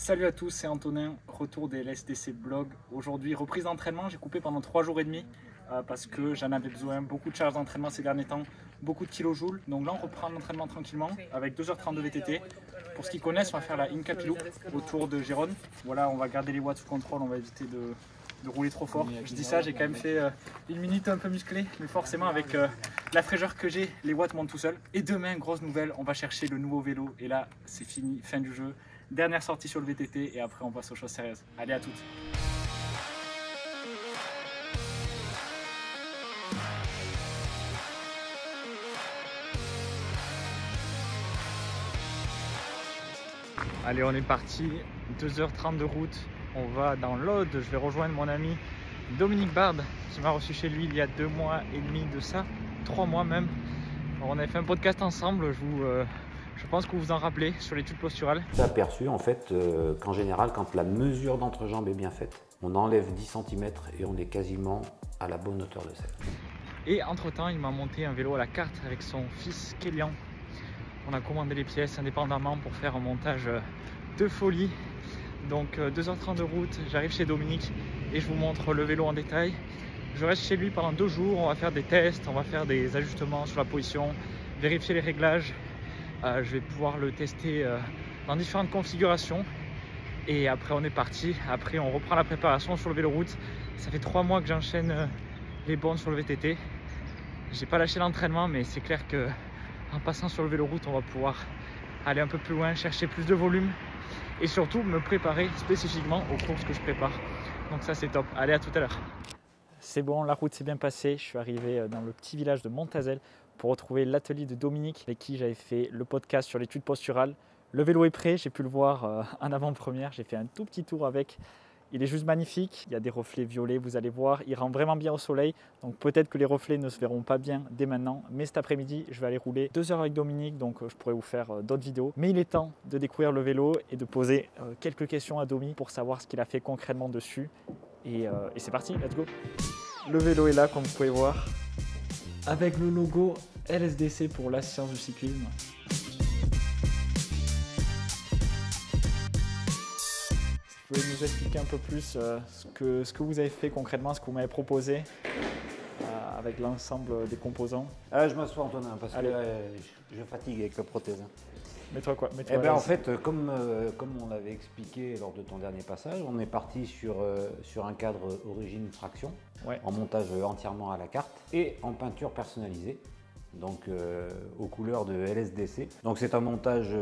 Salut à tous, c'est Antonin, retour des LSDC Blog. Aujourd'hui, reprise d'entraînement, j'ai coupé pendant 3 jours et demi parce que j'en avais besoin, beaucoup de charges d'entraînement ces derniers temps, beaucoup de kilojoules. Donc là, on reprend l'entraînement tranquillement avec 2h30 de VTT. Pour ceux qui connaissent, on va faire la Inca Loop autour de Gérone. Voilà, on va garder les watts sous contrôle, on va éviter de rouler trop fort. Je dis ça, j'ai quand même fait une minute un peu musclée, mais forcément avec la fraîcheur que j'ai, les watts montent tout seuls. Et demain, grosse nouvelle, on va chercher le nouveau vélo. Et là, c'est fini, fin du jeu. Dernière sortie sur le VTT et après on passe aux choses sérieuses. Allez, à toutes. Allez, on est parti, 2h30 de route. On va dans l'Aude, je vais rejoindre mon ami Dominique Bard qui m'a reçu chez lui il y a 2 mois et demi de ça, 3 mois même. Alors, on avait fait un podcast ensemble, je pense que vous vous en rappelez, sur l'étude posturale. J'ai aperçu en fait qu'en général, quand la mesure d'entrejambe est bien faite, on enlève 10 cm et on est quasiment à la bonne hauteur de selle. Et entre temps, il m'a monté un vélo à la carte avec son fils Kélian. On a commandé les pièces indépendamment pour faire un montage de folie. Donc 2h30 de route, j'arrive chez Dominique et je vous montre le vélo en détail. Je reste chez lui pendant 2 jours, on va faire des tests, on va faire des ajustements sur la position, vérifier les réglages. Je vais pouvoir le tester dans différentes configurations. Et après on est parti, après on reprend la préparation sur le vélo route. Ça fait 3 mois que j'enchaîne les bornes sur le VTT. J'ai pas lâché l'entraînement, mais c'est clair que en passant sur le vélo route, on va pouvoir aller un peu plus loin, chercher plus de volume et surtout me préparer spécifiquement aux courses que je prépare. Donc ça c'est top. Allez, à tout à l'heure. C'est bon, la route s'est bien passée. Je suis arrivé dans le petit village de Montazel pour retrouver l'atelier de Dominique avec qui j'avais fait le podcast sur l'étude posturale. Le vélo est prêt, j'ai pu le voir en avant-première. J'ai fait un tout petit tour avec. Il est juste magnifique, il y a des reflets violets, vous allez voir, il rend vraiment bien au soleil. Donc peut-être que les reflets ne se verront pas bien dès maintenant, mais cet après-midi, je vais aller rouler 2 heures avec Dominique, donc je pourrais vous faire d'autres vidéos. Mais il est temps de découvrir le vélo et de poser quelques questions à Domi pour savoir ce qu'il a fait concrètement dessus. Et c'est parti, let's go. Le vélo est là, comme vous pouvez voir, avec le logo LSDC pour la science du cyclisme. Vous pouvez nous expliquer un peu plus ce que vous avez fait concrètement, ce que vous m'avez proposé avec l'ensemble des composants. Je m'assois Antonin parce que là, je fatigue avec la prothèse. Mets-toi quoi? En fait, comme on l'avait expliqué lors de ton dernier passage, on est parti sur un cadre origine traction, en montage entièrement à la carte et en peinture personnalisée, donc aux couleurs de LSDC. Donc c'est un montage,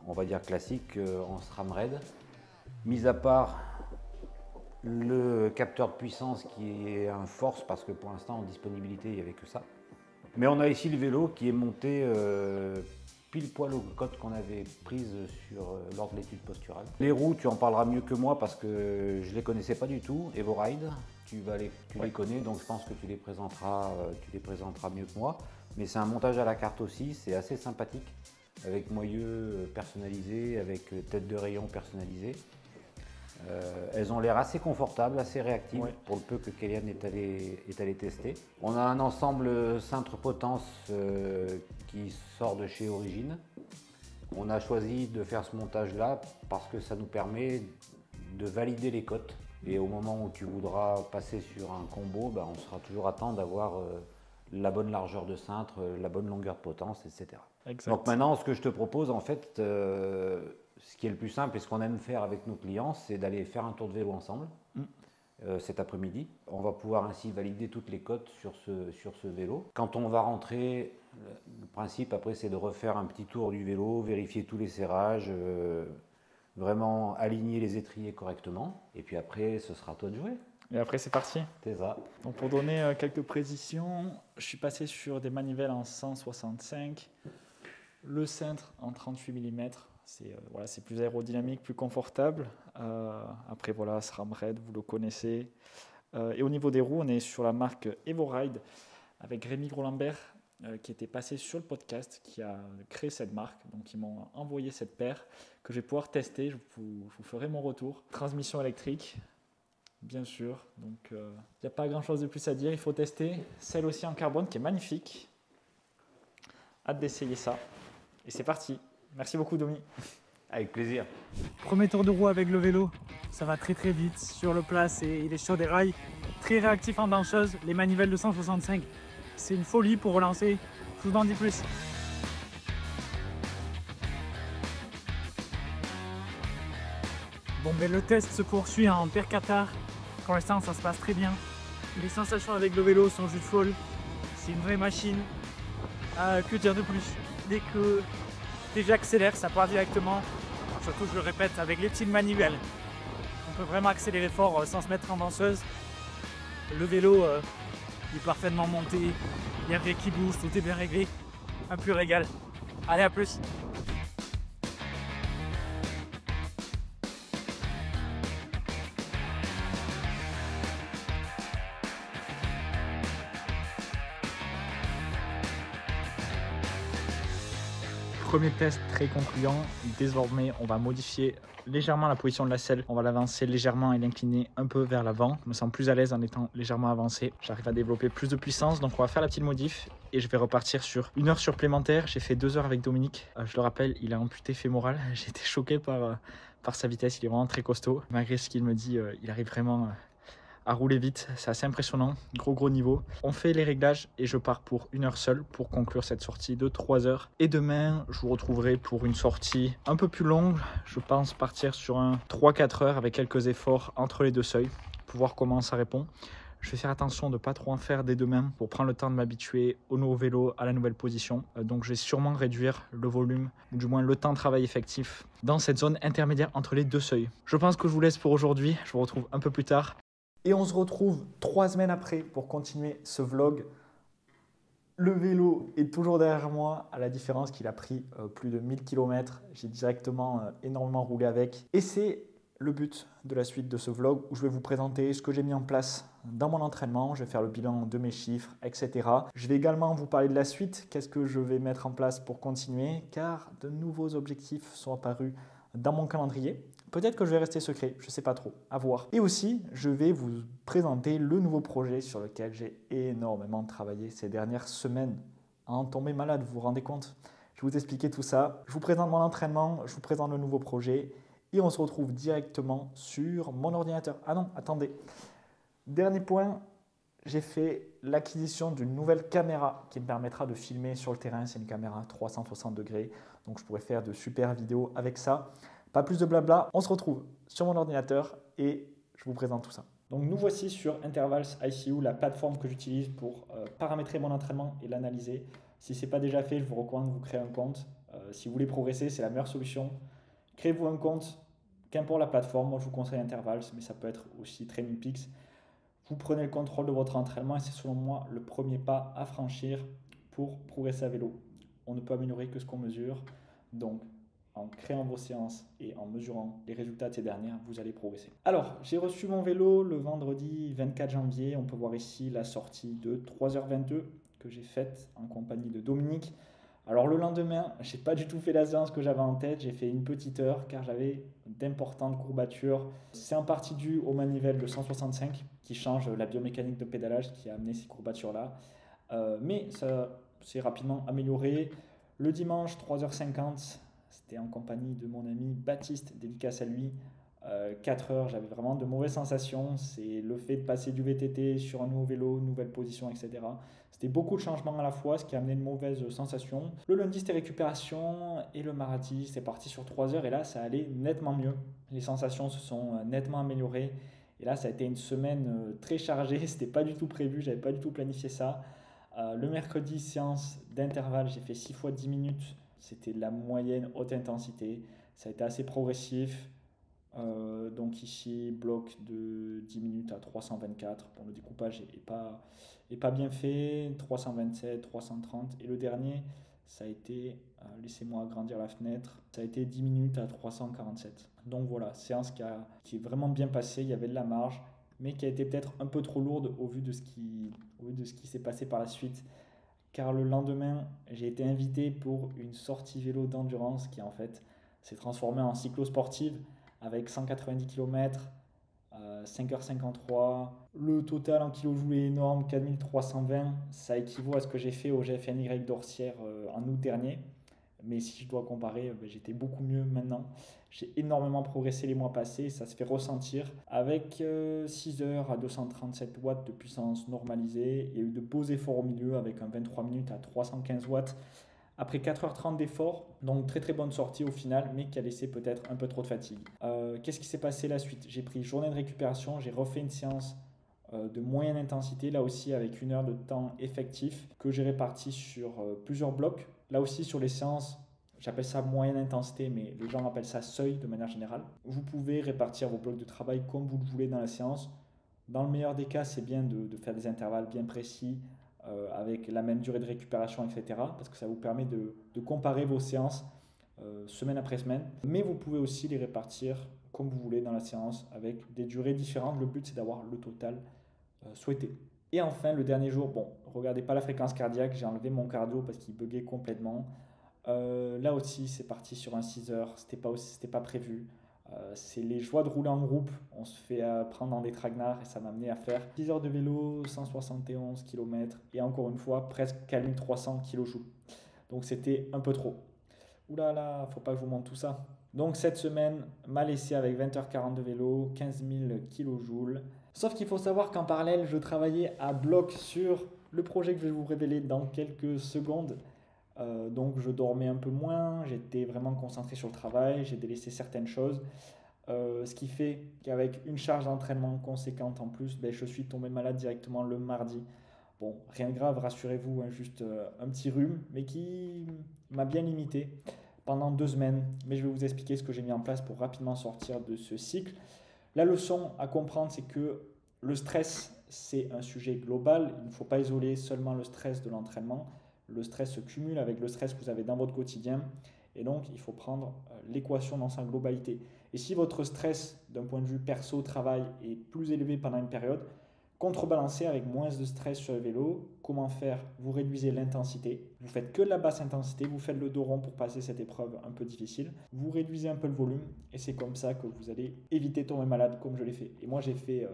on va dire classique, en SRAM raid. Mis à part le capteur de puissance qui est un force parce que pour l'instant en disponibilité il n'y avait que ça. Mais on a ici le vélo qui est monté pile poil aux cotes qu'on avait prises lors de l'étude posturale. Les roues, tu en parleras mieux que moi parce que je ne les connaissais pas du tout. Evoride, tu les connais, donc je pense que tu les présenteras mieux que moi. Mais c'est un montage à la carte aussi, c'est assez sympathique avec moyeu personnalisé, avec tête de rayon personnalisée. Elles ont l'air assez confortables, assez réactives pour le peu que Kélian est allé tester. On a un ensemble cintre potence qui sort de chez Origine. On a choisi de faire ce montage là parce que ça nous permet de valider les cotes. Et au moment où tu voudras passer sur un combo, on sera toujours à temps d'avoir la bonne largeur de cintre, la bonne longueur de potence, etc. Exact. Donc maintenant, ce que je te propose en fait, ce qui est le plus simple et ce qu'on aime faire avec nos clients, c'est d'aller faire un tour de vélo ensemble cet après-midi. On va pouvoir ainsi valider toutes les cotes sur ce vélo. Quand on va rentrer, le principe après c'est de refaire un petit tour du vélo, vérifier tous les serrages, vraiment aligner les étriers correctement. Et puis après, ce sera à toi de jouer. Et après c'est parti. C'est ça. Donc pour donner quelques précisions, je suis passé sur des manivelles en 165, le cintre en 38 mm. C'est plus aérodynamique, plus confortable. Après voilà, SRAM raid, vous le connaissez. Et au niveau des roues, on est sur la marque Evoride avec Rémi Grolambert qui était passé sur le podcast, qui a créé cette marque. Donc ils m'ont envoyé cette paire que je vais pouvoir tester. Je vous ferai mon retour. Transmission électrique, bien sûr. Donc il n'y a pas grand chose de plus à dire. Il faut tester. Celle aussi en carbone qui est magnifique. Hâte d'essayer ça. Et c'est parti. Merci beaucoup, Domi. Avec plaisir. Premier tour de roue avec le vélo, ça va très très vite sur le plat, il est sur des rails, très réactif en danseuse, les manivelles de 165, c'est une folie pour relancer, je vous en dis plus. Bon ben le test se poursuit en Percatar, pour l'instant ça se passe très bien, les sensations avec le vélo sont juste folles, c'est une vraie machine, que dire de plus, dès que j'accélère ça part directement. Surtout, je le répète, avec les petites manivelles. On peut vraiment accélérer fort sans se mettre en danseuse. Le vélo est parfaitement monté, il y a un vrai qui bouge, tout est bien réglé. Un pur régal. Allez, à plus! Premier test très concluant, désormais on va modifier légèrement la position de la selle, on va l'avancer légèrement et l'incliner un peu vers l'avant, je me sens plus à l'aise en étant légèrement avancé, j'arrive à développer plus de puissance, donc on va faire la petite modif et je vais repartir sur 1 heure supplémentaire. J'ai fait 2 heures avec Dominique, je le rappelle, il a amputé fémoral, j'ai été choqué par sa vitesse, il est vraiment très costaud, malgré ce qu'il me dit, il arrive vraiment à rouler vite, c'est assez impressionnant, gros niveau. On fait les réglages et je pars pour 1 heure seule pour conclure cette sortie de 3 heures. Et demain, je vous retrouverai pour une sortie un peu plus longue. Je pense partir sur un 3-4 heures avec quelques efforts entre les deux seuils pour voir comment ça répond. Je vais faire attention de ne pas trop en faire dès demain pour prendre le temps de m'habituer au nouveau vélo, à la nouvelle position. Donc je vais sûrement réduire le volume, ou du moins le temps de travail effectif dans cette zone intermédiaire entre les deux seuils. Je pense que je vous laisse pour aujourd'hui, je vous retrouve un peu plus tard. Et on se retrouve 3 semaines après pour continuer ce vlog. Le vélo est toujours derrière moi, à la différence qu'il a pris plus de 1000 km. J'ai directement énormément roulé avec. Et c'est le but de la suite de ce vlog où je vais vous présenter ce que j'ai mis en place dans mon entraînement. Je vais faire le bilan de mes chiffres, etc. Je vais également vous parler de la suite. Qu'est-ce que je vais mettre en place pour continuer? Car de nouveaux objectifs sont apparus dans mon calendrier. Peut-être que je vais rester secret, je ne sais pas trop, à voir. Et aussi, je vais vous présenter le nouveau projet sur lequel j'ai énormément travaillé ces dernières semaines. À en tomber malade, vous vous rendez compte? Je vais vous expliquer tout ça. Je vous présente mon entraînement, je vous présente le nouveau projet et on se retrouve directement sur mon ordinateur. Ah non, attendez. Dernier point, j'ai fait l'acquisition d'une nouvelle caméra qui me permettra de filmer sur le terrain. C'est une caméra 360 degrés, donc je pourrais faire de super vidéos avec ça. Pas plus de blabla, on se retrouve sur mon ordinateur et je vous présente tout ça. Donc nous voici sur Intervals ICU, la plateforme que j'utilise pour paramétrer mon entraînement et l'analyser. Si ce n'est pas déjà fait, je vous recommande de vous créer un compte. Si vous voulez progresser, c'est la meilleure solution. Créez-vous un compte, qu'importe la plateforme. Moi, je vous conseille Intervals, mais ça peut être aussi TrainingPeaks. Vous prenez le contrôle de votre entraînement et c'est selon moi le premier pas à franchir pour progresser à vélo. On ne peut améliorer que ce qu'on mesure. Donc, en créant vos séances et en mesurant les résultats de ces dernières, vous allez progresser. Alors, j'ai reçu mon vélo le vendredi 24 janvier. On peut voir ici la sortie de 3h22 que j'ai faite en compagnie de Dominique. Alors le lendemain, je n'ai pas du tout fait la séance que j'avais en tête. J'ai fait une petite heure car j'avais d'importantes courbatures. C'est en partie dû aux manivelles de 165 qui changent la biomécanique de pédalage qui a amené ces courbatures-là. Mais ça s'est rapidement amélioré. Le dimanche, 3h50, c'était en compagnie de mon ami Baptiste, dédicace à lui. 4 heures, j'avais vraiment de mauvaises sensations. C'est le fait de passer du VTT sur un nouveau vélo, nouvelle position, etc. C'était beaucoup de changements à la fois, ce qui a amené de mauvaises sensations. Le lundi, c'était récupération et le mardi, c'est parti sur 3 heures et là, ça allait nettement mieux. Les sensations se sont nettement améliorées et là, ça a été une semaine très chargée. C'était pas du tout prévu, j'avais pas du tout planifié ça. Le mercredi, séance d'intervalle, j'ai fait 6 fois 10 minutes. C'était de la moyenne haute intensité. Ça a été assez progressif. Donc ici, bloc de 10 minutes à 324. Bon, le découpage est pas bien fait. 327, 330. Et le dernier, ça a été, laissez-moi agrandir la fenêtre, ça a été 10 minutes à 347. Donc voilà, séance qui est vraiment bien passée. Il y avait de la marge, mais qui a été peut-être un peu trop lourde au vu de ce qui s'est passé par la suite. Car le lendemain, j'ai été invité pour une sortie vélo d'endurance qui en fait s'est transformée en cyclo-sportive avec 190 km, 5h53. Le total en kilojoules est énorme, 4320. Ça équivaut à ce que j'ai fait au GFNY d'Orsières en août dernier. Mais si je dois comparer, j'étais beaucoup mieux maintenant. J'ai énormément progressé les mois passés, ça se fait ressentir. Avec 6 heures à 237 watts de puissance normalisée, il y a eu de beaux efforts au milieu avec un 23 minutes à 315 watts. Après 4h30 d'effort, donc très très bonne sortie au final, mais qui a laissé peut-être un peu trop de fatigue. Qu'est-ce qui s'est passé la suite? J'ai pris journée de récupération, j'ai refait une séance de moyenne intensité, là aussi avec 1 heure de temps effectif, que j'ai réparti sur plusieurs blocs. Là aussi sur les séances, j'appelle ça moyenne intensité, mais les gens appellent ça seuil de manière générale. Vous pouvez répartir vos blocs de travail comme vous le voulez dans la séance. Dans le meilleur des cas, c'est bien de faire des intervalles bien précis, avec la même durée de récupération, etc. Parce que ça vous permet de comparer vos séances semaine après semaine. Mais vous pouvez aussi les répartir comme vous voulez dans la séance avec des durées différentes. Le but, c'est d'avoir le total souhaité. Et enfin, le dernier jour, bon, regardez pas la fréquence cardiaque, j'ai enlevé mon cardio parce qu'il buguait complètement. Là aussi, c'est parti sur un 6 heures, c'était pas prévu. C'est les joies de rouler en groupe, on se fait prendre dans des tragnards et ça m'a amené à faire 10 heures de vélo, 171 km et encore une fois presque 4300 kJ. Donc c'était un peu trop. Ouh là là, faut pas que je vous montre tout ça. Donc cette semaine, mal essai avec 20h40 de vélo, 15 000 kJ. Sauf qu'il faut savoir qu'en parallèle, je travaillais à bloc sur le projet que je vais vous révéler dans quelques secondes. Donc je dormais un peu moins, j'étais vraiment concentré sur le travail, j'ai délaissé certaines choses. Ce qui fait qu'avec une charge d'entraînement conséquente en plus, je suis tombé malade directement le mardi. Bon, rien de grave, rassurez-vous, hein, juste un petit rhume, mais qui m'a bien limité pendant 2 semaines. Mais je vais vous expliquer ce que j'ai mis en place pour rapidement sortir de ce cycle. La leçon à comprendre, c'est que le stress, c'est un sujet global. Il ne faut pas isoler seulement le stress de l'entraînement. Le stress se cumule avec le stress que vous avez dans votre quotidien. Et donc, il faut prendre l'équation dans sa globalité. Et si votre stress, d'un point de vue perso-travail, est plus élevé pendant une période, contrebalancer avec moins de stress sur le vélo. Comment faire? Vous réduisez l'intensité. Vous faites que de la basse intensité. Vous faites le dos rond pour passer cette épreuve un peu difficile. Vous réduisez un peu le volume. Et c'est comme ça que vous allez éviter de tomber malade comme je l'ai fait. Et moi, j'ai fait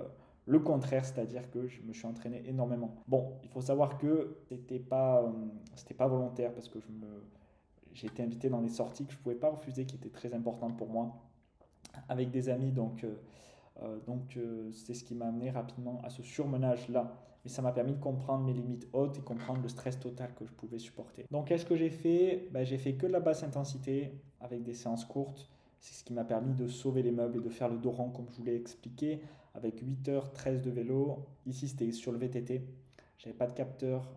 le contraire, c'est-à-dire que je me suis entraîné énormément. Bon, il faut savoir que c'était pas volontaire parce que j'ai été invité dans des sorties que je ne pouvais pas refuser, qui étaient très importantes pour moi, avec des amis. Donc c'est ce qui m'a amené rapidement à ce surmenage-là. Mais ça m'a permis de comprendre mes limites hautes et comprendre le stress total que je pouvais supporter. Donc qu'est-ce que j'ai fait? J'ai fait que de la basse intensité avec des séances courtes. C'est ce qui m'a permis de sauver les meubles et de faire le dos rond comme je vous l'ai expliqué, avec 8h13 de vélo. Ici, c'était sur le VTT. J'avais pas de capteur.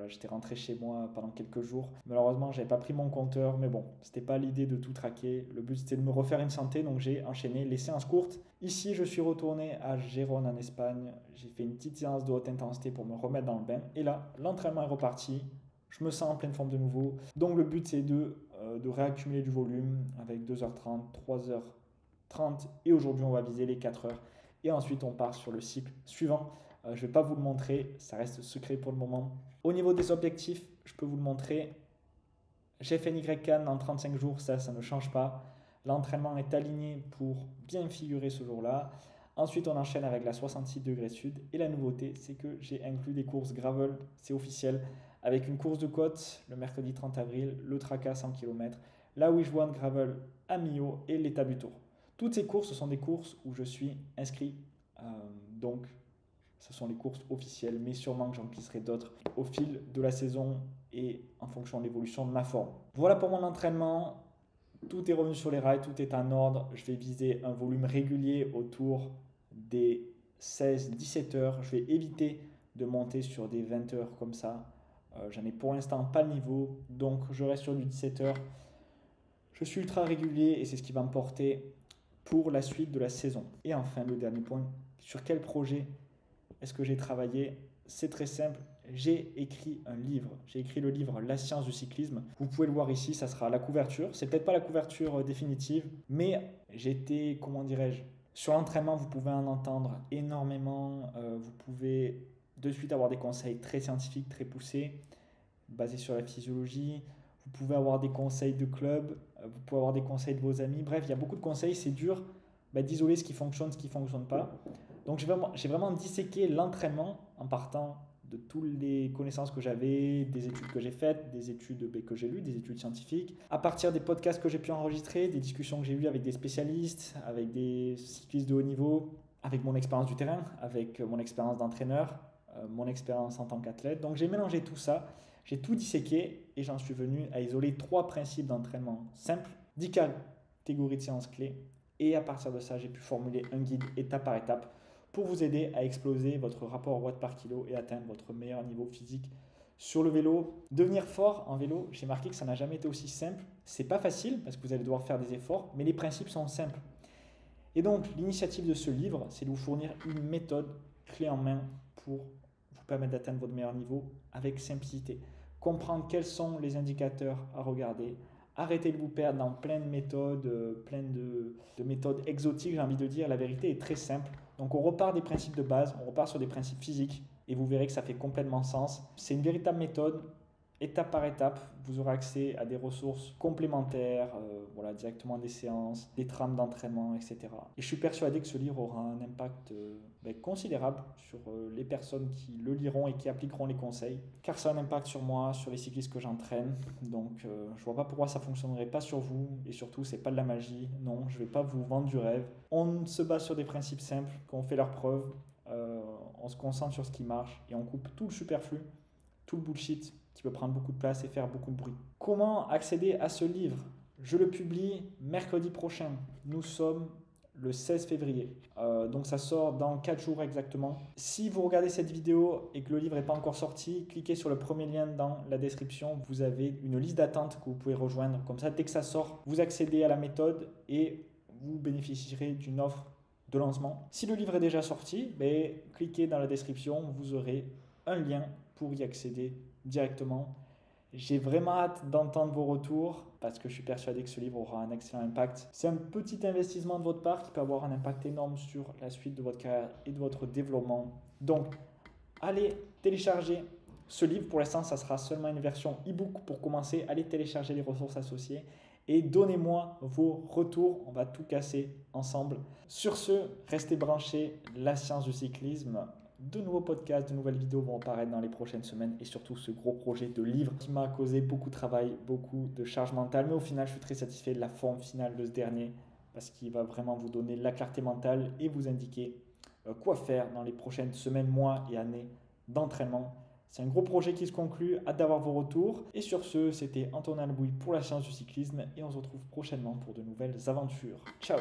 J'étais rentré chez moi pendant quelques jours. Malheureusement, j'avais pas pris mon compteur, mais bon, c'était pas l'idée de tout traquer. Le but, c'était de me refaire une santé, donc j'ai enchaîné les séances courtes. Ici, je suis retourné à Gérone en Espagne. J'ai fait une petite séance de haute intensité pour me remettre dans le bain. Et là, l'entraînement est reparti. Je me sens en pleine forme de nouveau. Donc le but, c'est de réaccumuler du volume avec 2h30, 3h30 et aujourd'hui, on va viser les 4h. Et ensuite, on part sur le cycle suivant. Je ne vais pas vous le montrer, ça reste secret pour le moment. Au niveau des objectifs, je peux vous le montrer. J'ai fait une YCAN en 35 jours, ça ne change pas. L'entraînement est aligné pour bien figurer ce jour-là. Ensuite, on enchaîne avec la 66 degrés sud. Et la nouveauté, c'est que j'ai inclus des courses gravel, c'est officiel, avec une course de côte le mercredi 30 avril, le Traca 100 km, la Wish One Gravel à Millau et l'étape du Tour. Toutes ces courses, ce sont des courses où je suis inscrit. Donc, ce sont les courses officielles, mais sûrement que j'en glisserai d'autres au fil de la saison et en fonction de l'évolution de ma forme. Voilà pour mon entraînement. Tout est revenu sur les rails, tout est en ordre. Je vais viser un volume régulier autour des 16-17 heures. Je vais éviter de monter sur des 20 heures comme ça. J'en ai pour l'instant pas le niveau, donc je reste sur du 17 heures. Je suis ultra régulier et c'est ce qui va me porter pour la suite de la saison. Et enfin, le dernier point, sur quel projet est-ce que j'ai travaillé? C'est très simple, j'ai écrit un livre. J'ai écrit le livre La science du cyclisme. Vous pouvez le voir ici, ça sera la couverture. C'est peut-être pas la couverture définitive, mais j'étais, comment dirais-je, sur l'entraînement, vous pouvez en entendre énormément. Vous pouvez de suite avoir des conseils très scientifiques, très poussés, basés sur la physiologie. Vous pouvez avoir des conseils de club, vous pouvez avoir des conseils de vos amis. Bref, il y a beaucoup de conseils, c'est dur d'isoler ce qui fonctionne, ce qui ne fonctionne pas. Donc j'ai vraiment disséqué l'entraînement en partant de toutes les connaissances que j'avais, des études que j'ai faites, des études que j'ai lues, des études scientifiques, à partir des podcasts que j'ai pu enregistrer, des discussions que j'ai eues avec des spécialistes, avec des cyclistes de haut niveau, avec mon expérience du terrain, avec mon expérience d'entraîneur, mon expérience en tant qu'athlète. Donc j'ai mélangé tout ça, j'ai tout disséqué et j'en suis venu à isoler 3 principes d'entraînement simples, 10 catégories de séances clés. Et à partir de ça, j'ai pu formuler un guide étape par étape pour vous aider à exploser votre rapport watts par kilo et atteindre votre meilleur niveau physique sur le vélo. Devenir fort en vélo, j'ai marqué que ça n'a jamais été aussi simple. C'est pas facile parce que vous allez devoir faire des efforts, mais les principes sont simples. Et donc, l'initiative de ce livre, c'est de vous fournir une méthode clé en main pour vous permettre d'atteindre votre meilleur niveau avec simplicité. Comprendre quels sont les indicateurs à regarder. Arrêtez de vous perdre dans plein de méthodes, de méthodes exotiques, j'ai envie de dire. La vérité est très simple. Donc on repart des principes de base, on repart sur des principes physiques et vous verrez que ça fait complètement sens. C'est une véritable méthode, étape par étape. Vous aurez accès à des ressources complémentaires, directement des séances, des trames d'entraînement, etc. Et je suis persuadé que ce livre aura un impact considérable sur les personnes qui le liront et qui appliqueront les conseils. Car ça a un impact sur moi, sur les cyclistes que j'entraîne. Donc je ne vois pas pourquoi ça ne fonctionnerait pas sur vous. Et surtout, ce n'est pas de la magie. Non, je ne vais pas vous vendre du rêve. On se base sur des principes simples, qu'on fait leurs preuves. On se concentre sur ce qui marche et on coupe tout le superflu, tout le bullshit qui peut prendre beaucoup de place et faire beaucoup de bruit. Comment accéder à ce livre ? Je le publie mercredi prochain. Nous sommes le 16 février. Donc ça sort dans 4 jours exactement. Si vous regardez cette vidéo et que le livre n'est pas encore sorti, cliquez sur le premier lien dans la description. Vous avez une liste d'attente que vous pouvez rejoindre. Comme ça, dès que ça sort, vous accédez à la méthode et vous bénéficierez d'une offre de lancement. Si le livre est déjà sorti, cliquez dans la description. Vous aurez un lien pour y accéder directement. J'ai vraiment hâte d'entendre vos retours parce que je suis persuadé que ce livre aura un excellent impact. C'est un petit investissement de votre part qui peut avoir un impact énorme sur la suite de votre carrière et de votre développement. Donc, allez télécharger ce livre. Pour l'instant, ça sera seulement une version e-book pour commencer. Allez télécharger les ressources associées et donnez-moi vos retours. On va tout casser ensemble. Sur ce, restez branchés. La science du cyclisme. De nouveaux podcasts, de nouvelles vidéos vont apparaître dans les prochaines semaines et surtout ce gros projet de livre qui m'a causé beaucoup de travail, beaucoup de charge mentale. Mais au final, je suis très satisfait de la forme finale de ce dernier parce qu'il va vraiment vous donner la clarté mentale et vous indiquer quoi faire dans les prochaines semaines, mois et années d'entraînement. C'est un gros projet qui se conclut, hâte d'avoir vos retours. Et sur ce, c'était Antonin Lebouy pour la science du cyclisme et on se retrouve prochainement pour de nouvelles aventures. Ciao!